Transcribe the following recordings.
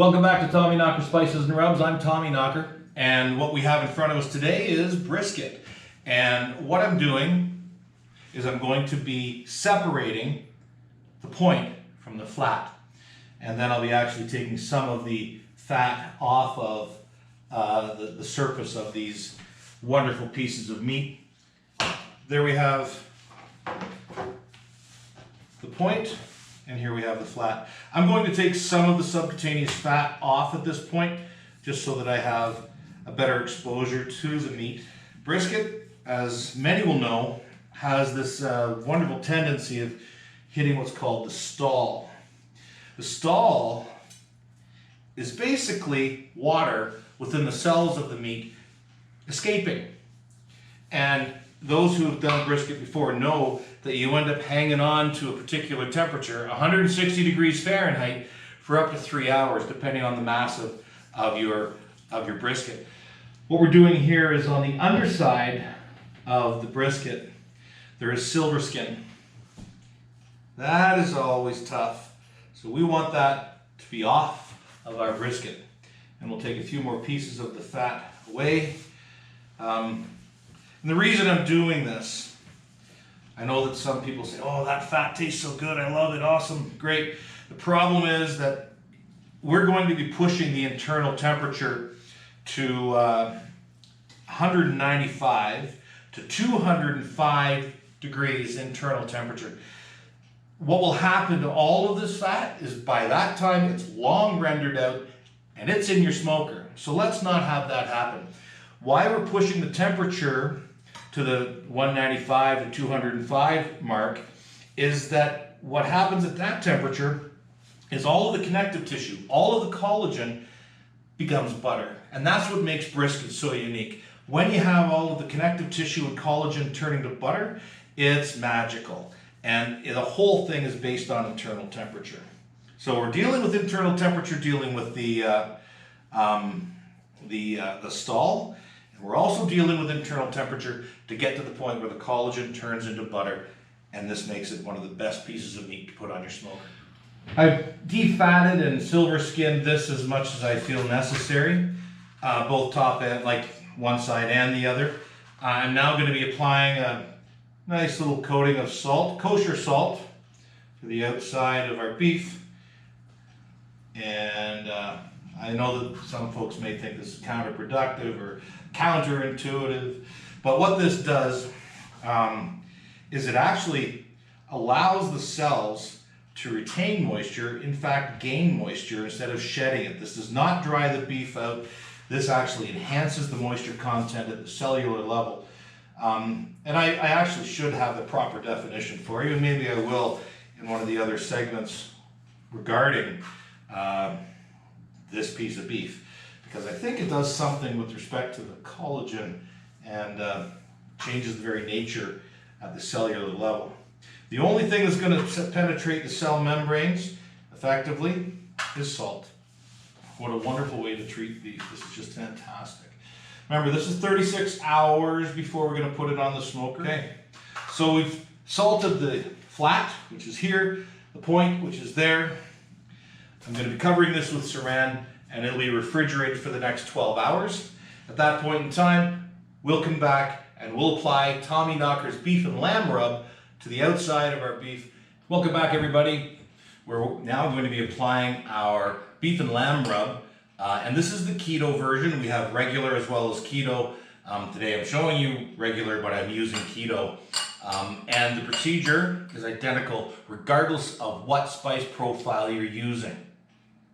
Welcome back to Tommyknocker Spices and Rubs. I'm Tommyknocker, and what we have in front of us today is brisket. And what I'm doing is I'm going to be separating the point from the flat, and then I'll be actually taking some of the fat off of the surface of these wonderful pieces of meat. There we have the point, and here we have the flat. I'm going to take some of the subcutaneous fat off at this point, just so that I have a better exposure to the meat. Brisket, as many will know, has this wonderful tendency of hitting what's called the stall. The stall is basically water within the cells of the meat escaping. And those who have done brisket before know that you end up hanging on to a particular temperature, 160 degrees Fahrenheit, for up to 3 hours, depending on the mass of your brisket. What we're doing here is on the underside of the brisket, there is silver skin. That is always tough. So we want that to be off of our brisket. And we'll take a few more pieces of the fat away. And the reason I'm doing this, I know that some people say, oh, that fat tastes so good, I love it, awesome, great. The problem is that we're going to be pushing the internal temperature to 195 to 205 degrees internal temperature. What will happen to all of this fat is by that time it's long rendered out and it's in your smoker. So let's not have that happen. Why we're pushing the temperature to the 195 to 205 mark is that what happens at that temperature is all of the connective tissue, all of the collagen becomes butter. And that's what makes brisket so unique. When you have all of the connective tissue and collagen turning to butter, it's magical. And the whole thing is based on internal temperature. So we're dealing with internal temperature, dealing with the stall. We're also dealing with internal temperature to get to the point where the collagen turns into butter, and this makes it one of the best pieces of meat to put on your smoker. I've defatted and silver skinned this as much as I feel necessary, both top and like one side and the other. I'm now going to be applying a nice little coating of salt, kosher salt, to the outside of our beef. And I know that some folks may think this is counterproductive or counterintuitive, but what this does is it actually allows the cells to retain moisture, in fact gain moisture instead of shedding it. This does not dry the beef out. This actually enhances the moisture content at the cellular level. And I actually should have the proper definition for you, and maybe I will in one of the other segments regarding this piece of beef, because I think it does something with respect to the collagen and changes the very nature at the cellular level. The only thing that's going to penetrate the cell membranes effectively is salt. What a wonderful way to treat beef. This is just fantastic. Remember, this is 36 hours before we're going to put it on the smoker. Okay, so we've salted the flat, which is here, the point, which is there. I'm going to be covering this with saran, and it'll be refrigerated for the next 12 hours. At that point in time, we'll come back and we'll apply Tommyknocker's beef and lamb rub to the outside of our beef. Welcome back, everybody. We're now going to be applying our beef and lamb rub, and this is the keto version. We have regular as well as keto. Today I'm showing you regular, but I'm using keto. And the procedure is identical regardless of what spice profile you're using.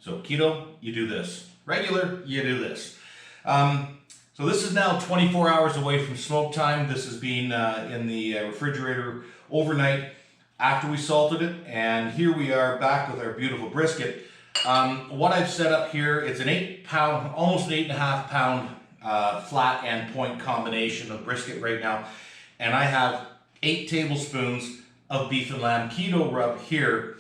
So keto, you do this. Regular, you do this. So this is now 24 hours away from smoke time. This has been in the refrigerator overnight after we salted it. And here we are back with our beautiful brisket. What I've set up here, it's an 8-pound, almost an 8.5-pound flat and point combination of brisket right now. And I have 8 tablespoons of beef and lamb keto rub here.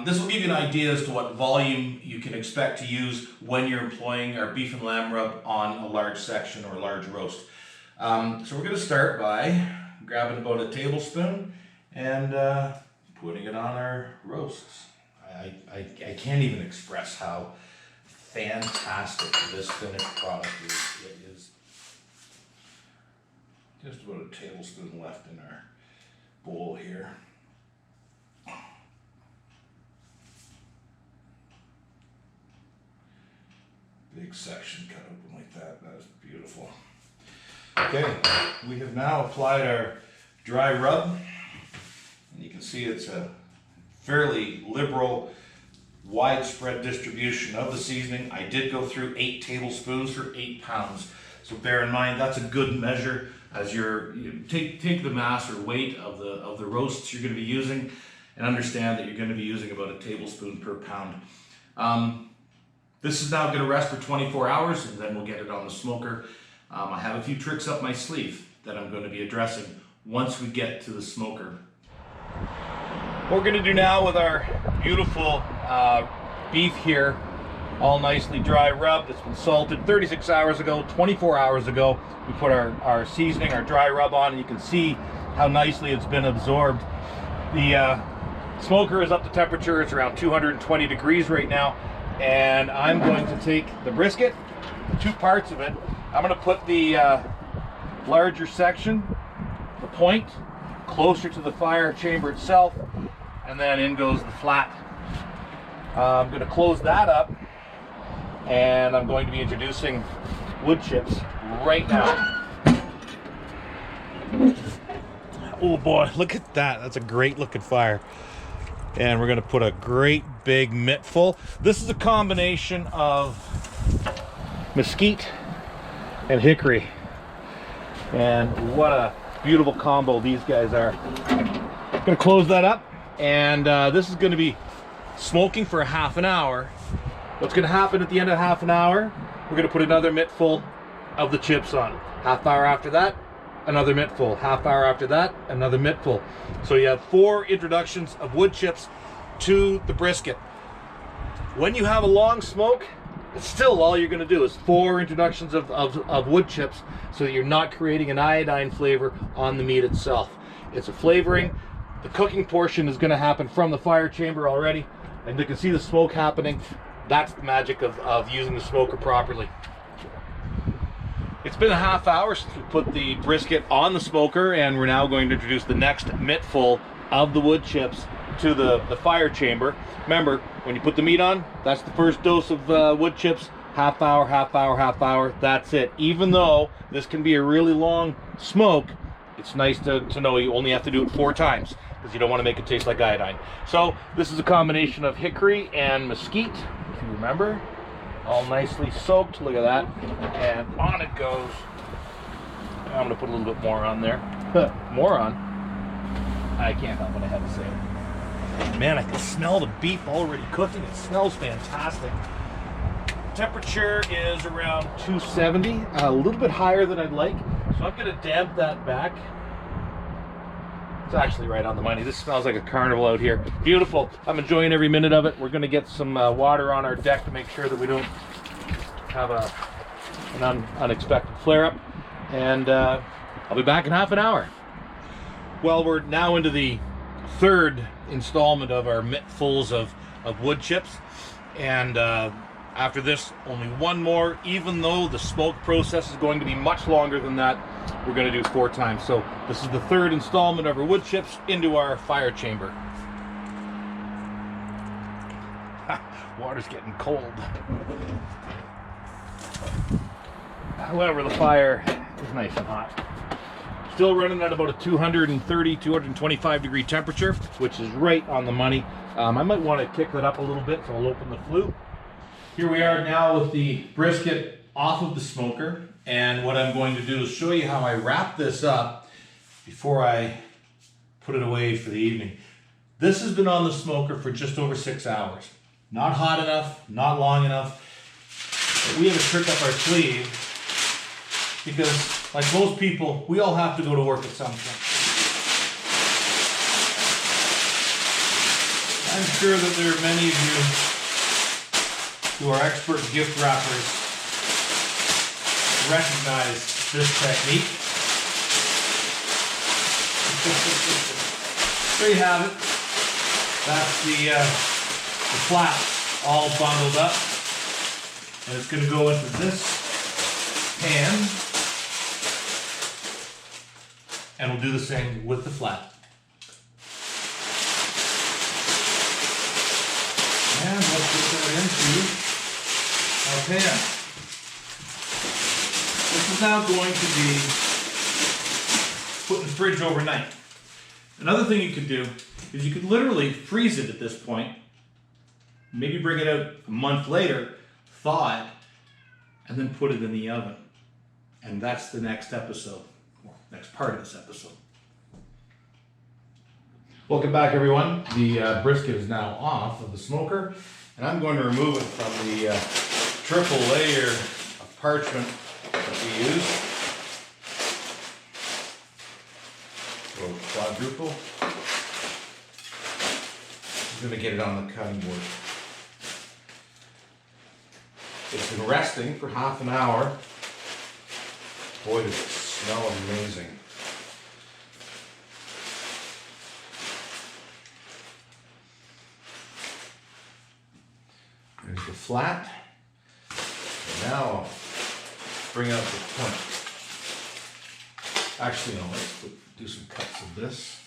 This will give you an idea as to what volume you can expect to use when you're employing our beef and lamb rub on a large section or a large roast. So we're going to start by grabbing about a tablespoon and putting it on our roasts. I can't even express how fantastic this finished product is. It is just about a tablespoon left in our bowl here. Big section cut open like that. That is beautiful. Okay, we have now applied our dry rub. And you can see it's a fairly liberal, widespread distribution of the seasoning. I did go through 8 tablespoons for 8 pounds. So bear in mind, that's a good measure as you take the mass or weight of the roasts you're going to be using, and understand that you're going to be using about a tablespoon per pound. This is now going to rest for 24 hours, and then we'll get it on the smoker. I have a few tricks up my sleeve that I'm going to be addressing once we get to the smoker. What we're going to do now with our beautiful beef here, all nicely dry rubbed, it's been salted 36 hours ago, 24 hours ago. We put our seasoning, our dry rub on, and you can see how nicely it's been absorbed. The smoker is up to temperature. It's around 220 degrees right now. And I'm going to take the brisket, 2 parts of it. I'm going to put the larger section, the point, closer to the fire chamber itself, and then in goes the flat. I'm going to close that up, and I'm going to be introducing wood chips right now. Oh boy, look at that. That's a great looking fire. And we're going to put a great big mitt full. This is a combination of mesquite and hickory. And what a beautiful combo these guys are. I'm going to close that up. And this is going to be smoking for a half an hour. What's going to happen at the end of half an hour, we're going to put another mitt full of the chips on. Half hour after that, another mitt full. Half hour after that, another mitt full. So you have 4 introductions of wood chips to the brisket. When you have a long smoke, still all you're going to do is 4 introductions of wood chips, so that you're not creating an iodine flavor on the meat itself. It's a flavoring. The cooking portion is going to happen from the fire chamber already, and you can see the smoke happening. That's the magic of using the smoker properly. It's been a half hour since we put the brisket on the smoker, and we're now going to introduce the next mittful of the wood chips to the fire chamber. Remember, when you put the meat on, that's the first dose of wood chips. Half hour, half hour, half hour, that's it. Even though this can be a really long smoke, it's nice to know you only have to do it 4 times, because you don't want to make it taste like iodine. So this is a combination of hickory and mesquite, if you remember. All nicely soaked, look at that. And on it goes. I'm gonna put a little bit more on there. More on. I can't help what I have to say. Man, I can smell the beef already cooking. It smells fantastic. Temperature is around 270, a little bit higher than I'd like. So I'm gonna damp that back. It's actually right on the money. This smells like a carnival out here. Beautiful. I'm enjoying every minute of it. We're going to get some water on our deck to make sure that we don't have an unexpected flare-up. And I'll be back in half an hour. Well, we're now into the 3rd installment of our mittfuls of wood chips. And after this, only 1 more. Even though the smoke process is going to be much longer than that, we're going to do 4 times. So this is the 3rd installment of our wood chips into our fire chamber. Water's getting cold. However, the fire is nice and hot. Still running at about a 230, 225 degree temperature, which is right on the money. I might want to kick that up a little bit, so I'll open the flue. Here we are now with the brisket off of the smoker, and what I'm going to do is show you how I wrap this up before I put it away for the evening. This has been on the smoker for just over 6 hours. Not hot enough, not long enough. But we have a trick up our sleeve, because like most people, we all have to go to work at some point. I'm sure that there are many of you who are expert gift wrappers recognize this technique. There you have it. That's the flaps all bundled up. And it's going to go into this pan. And we'll do the same with the flat. And let's put that into our pan. This is now going to be put in the fridge overnight. Another thing you could do is you could literally freeze it at this point, maybe bring it out a month later, thaw it, and then put it in the oven. And that's the next episode, or next part of this episode. Welcome back, everyone. The brisket is now off of the smoker, and I'm going to remove it from the triple layer of parchment that we use, or quadruple. I'm going to get it on the cutting board. It's been resting for half an hour. Boy, does it smell amazing. There's the flat. And now I'll bring out the point. Actually, no, let's do some cuts of this.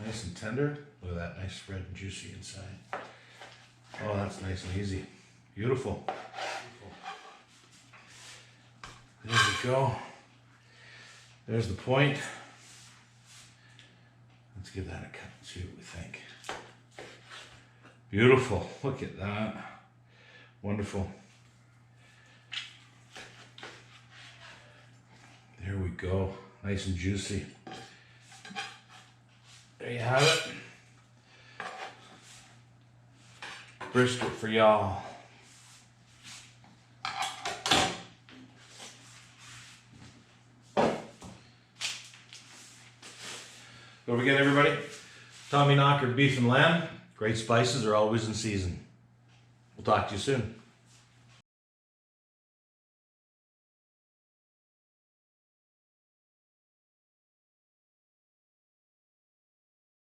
Nice and tender. Look at that, nice red and juicy inside. Oh, that's nice and easy. Beautiful. There we go. There's the point. Let's give that a cut and see what we think. Beautiful. Look at that. Wonderful. There we go. Nice and juicy. There you have it. Brisket for y'all. Don't forget, everybody, Tommyknocker beef and lamb. Great spices are always in season. We'll talk to you soon.